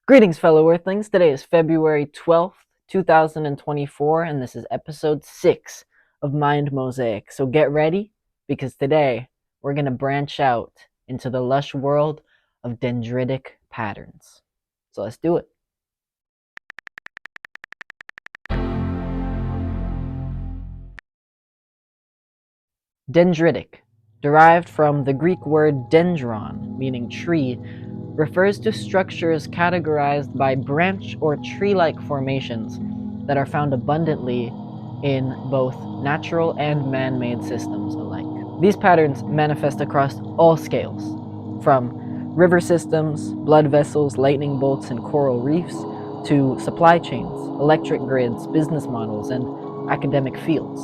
Greetings, fellow Earthlings. Today is February 12th, 2024, and this is episode 6 of MindMosaic. So get ready, because today we're going to branch out into the lush world of dendritic patterns. So let's do it. Dendritic, derived from the Greek word dendron, meaning tree, refers to structures categorized by branch or tree-like formations that are found abundantly in both natural and man-made systems alike. These patterns manifest across all scales, from river systems, blood vessels, lightning bolts, and coral reefs, to supply chains, electric grids, business models, and academic fields.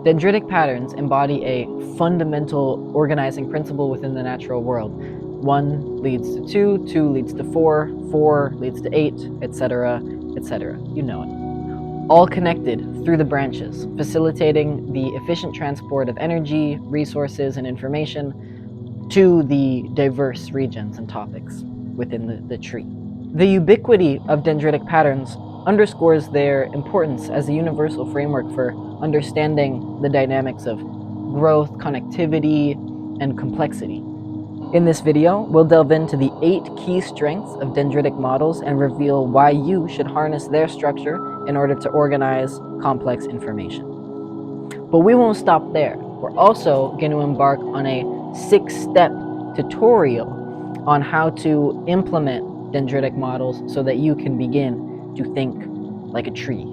Dendritic patterns embody a fundamental organizing principle within the natural world. 1 leads to 2, 2 leads to 4, 4 leads to 8, etc., etc. You know it. All connected through the branches, facilitating the efficient transport of energy, resources, and information to the diverse regions and topics within the tree. The ubiquity of dendritic patterns underscores their importance as a universal framework for understanding the dynamics of growth, connectivity, and complexity. In this video, we'll delve into the 8 key strengths of dendritic models and reveal why you should harness their structure in order to organize complex information. But we won't stop there. We're also going to embark on a 6-step tutorial on how to implement dendritic models so that you can begin to think like a tree.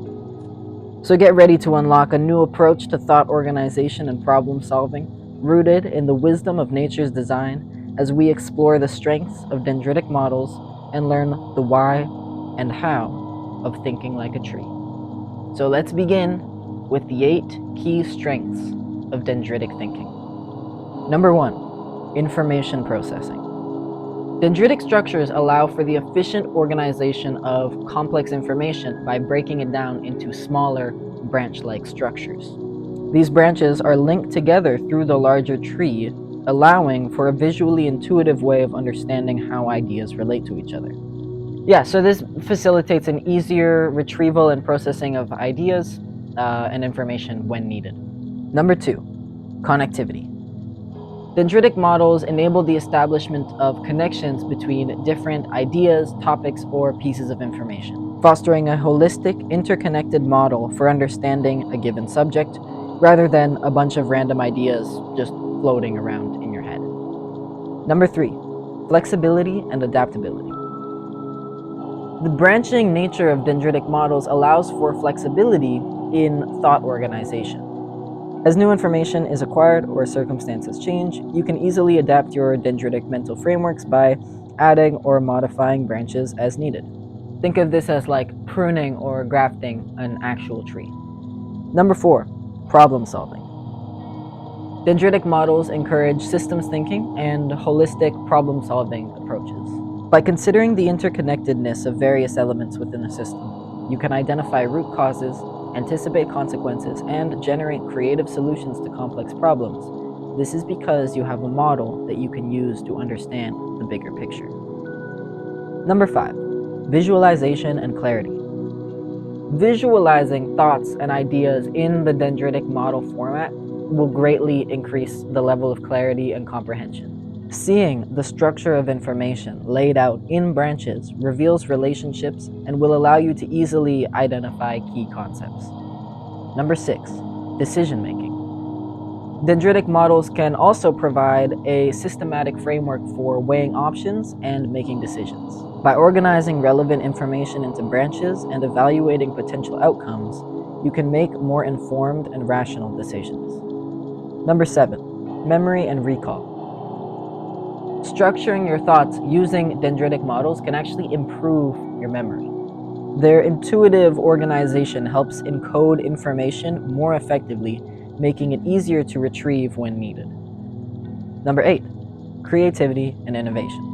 So get ready to unlock a new approach to thought organization and problem solving, rooted in the wisdom of nature's design, as we explore the strengths of dendritic models and learn the why and how of thinking like a tree. So let's begin with the 8 key strengths of dendritic thinking. Number 1, information processing. Dendritic structures allow for the efficient organization of complex information by breaking it down into smaller, branch-like structures. These branches are linked together through the larger tree, allowing for a visually intuitive way of understanding how ideas relate to each other. Yeah, so this facilitates an easier retrieval and processing of ideas and information when needed. Number 2, connectivity. Dendritic models enable the establishment of connections between different ideas, topics, or pieces of information, fostering a holistic, interconnected model for understanding a given subject, rather than a bunch of random ideas just floating around in your head. Number 3, flexibility and adaptability. The branching nature of dendritic models allows for flexibility in thought organization. As new information is acquired or circumstances change, you can easily adapt your dendritic mental frameworks by adding or modifying branches as needed. Think of this as like pruning or grafting an actual tree. Number 4, problem solving. Dendritic models encourage systems thinking and holistic problem solving approaches. By considering the interconnectedness of various elements within a system, you can identify root causes, anticipate consequences, and generate creative solutions to complex problems. This is because you have a model that you can use to understand the bigger picture. Number 5, visualization and clarity. Visualizing thoughts and ideas in the dendritic model format will greatly increase the level of clarity and comprehension. Seeing the structure of information laid out in branches reveals relationships and will allow you to easily identify key concepts. Number 6, decision-making. Dendritic models can also provide a systematic framework for weighing options and making decisions. By organizing relevant information into branches and evaluating potential outcomes, you can make more informed and rational decisions. Number 7, memory and recall. Structuring your thoughts using dendritic models can actually improve your memory. Their intuitive organization helps encode information more effectively, making it easier to retrieve when needed. Number 8, creativity and innovation.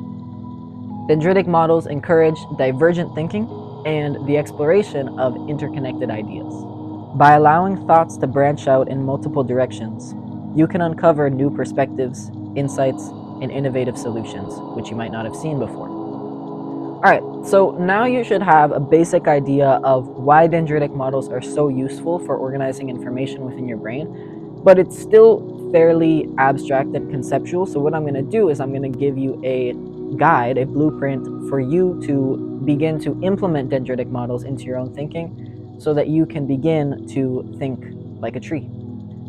Dendritic models encourage divergent thinking and the exploration of interconnected ideas. By allowing thoughts to branch out in multiple directions, you can uncover new perspectives, insights, and innovative solutions, which you might not have seen before. Alright, so now you should have a basic idea of why dendritic models are so useful for organizing information within your brain, but it's still fairly abstract and conceptual. So what I'm going to do is I'm going to give you a guide, a blueprint for you to begin to implement dendritic models into your own thinking so that you can begin to think like a tree.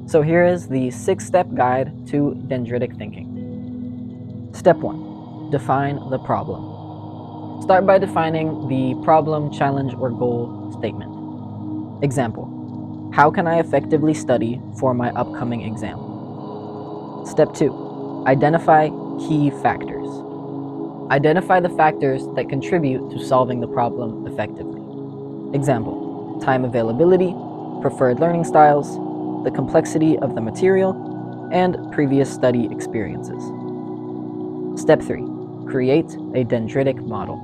So here is the 6-step guide to dendritic thinking. Step 1. Define the problem. Start by defining the problem, challenge, or goal statement. Example: how can I effectively study for my upcoming exam? Step 2. Identify key factors. Identify the factors that contribute to solving the problem effectively. Example: time availability, preferred learning styles, the complexity of the material, and previous study experiences. Step 3. Create a dendritic model.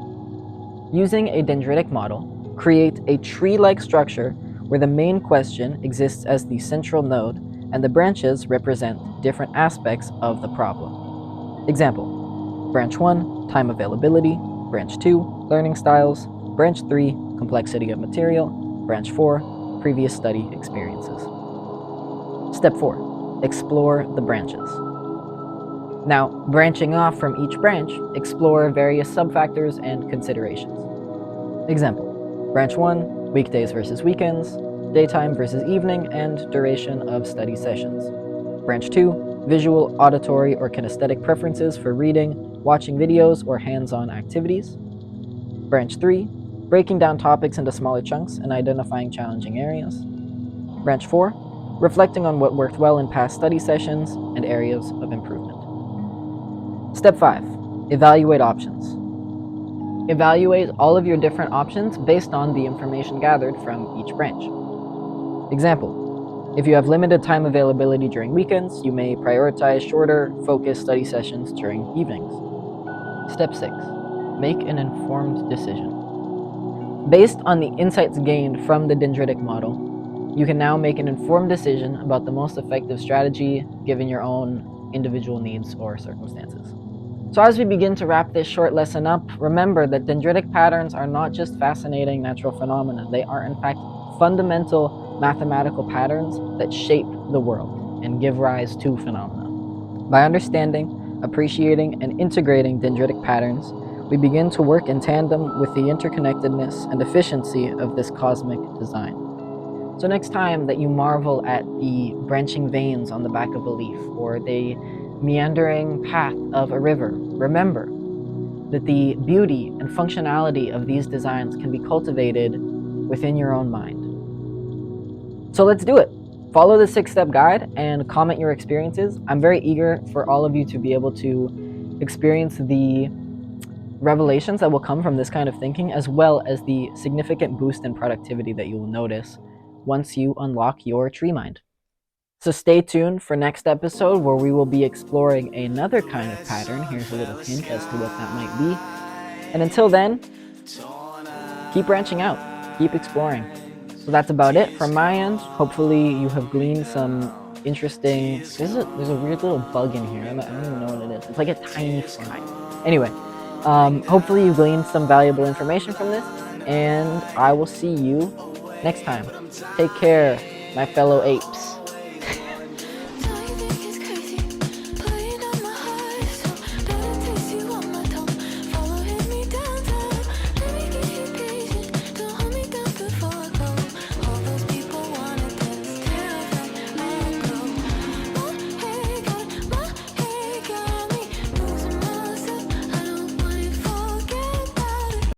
Using a dendritic model, create a tree-like structure where the main question exists as the central node and the branches represent different aspects of the problem. Example: branch 1, time availability; branch 2, learning styles; branch 3, complexity of material; branch 4, previous study experiences. Step 4. Explore the branches. Now, branching off from each branch, explore various subfactors and considerations. Example: branch 1, weekdays versus weekends, daytime versus evening, and duration of study sessions. Branch 2, visual, auditory, or kinesthetic preferences for reading, watching videos, or hands-on activities. Branch 3, breaking down topics into smaller chunks and identifying challenging areas. Branch 4, reflecting on what worked well in past study sessions and areas of improvement. Step 5. Evaluate options. Evaluate all of your different options based on the information gathered from each branch. Example: if you have limited time availability during weekends, you may prioritize shorter, focused study sessions during evenings. Step 6. Make an informed decision. Based on the insights gained from the dendritic model, you can now make an informed decision about the most effective strategy given your own individual needs or circumstances. So as we begin to wrap this short lesson up, remember that dendritic patterns are not just fascinating natural phenomena. They are in fact fundamental mathematical patterns that shape the world and give rise to phenomena. By understanding, appreciating, and integrating dendritic patterns, we begin to work in tandem with the interconnectedness and efficiency of this cosmic design. So next time that you marvel at the branching veins on the back of a leaf or the meandering path of a river, remember that the beauty and functionality of these designs can be cultivated within your own mind. So let's do it. Follow the 6-step guide and comment your experiences. I'm very eager for all of you to be able to experience the revelations that will come from this kind of thinking, as well as the significant boost in productivity that you will notice once you unlock your tree mind. So stay tuned for next episode where we will be exploring another kind of pattern. Here's a little hint as to what that might be. And until then, keep branching out, keep exploring. So that's about it from my end. Hopefully you have gleaned some interesting... There's a weird little bug in here. I don't even know what it is. It's like a tiny fly. Anyway, hopefully you gleaned some valuable information from this, and I will see you next time. Take care, my fellow apes.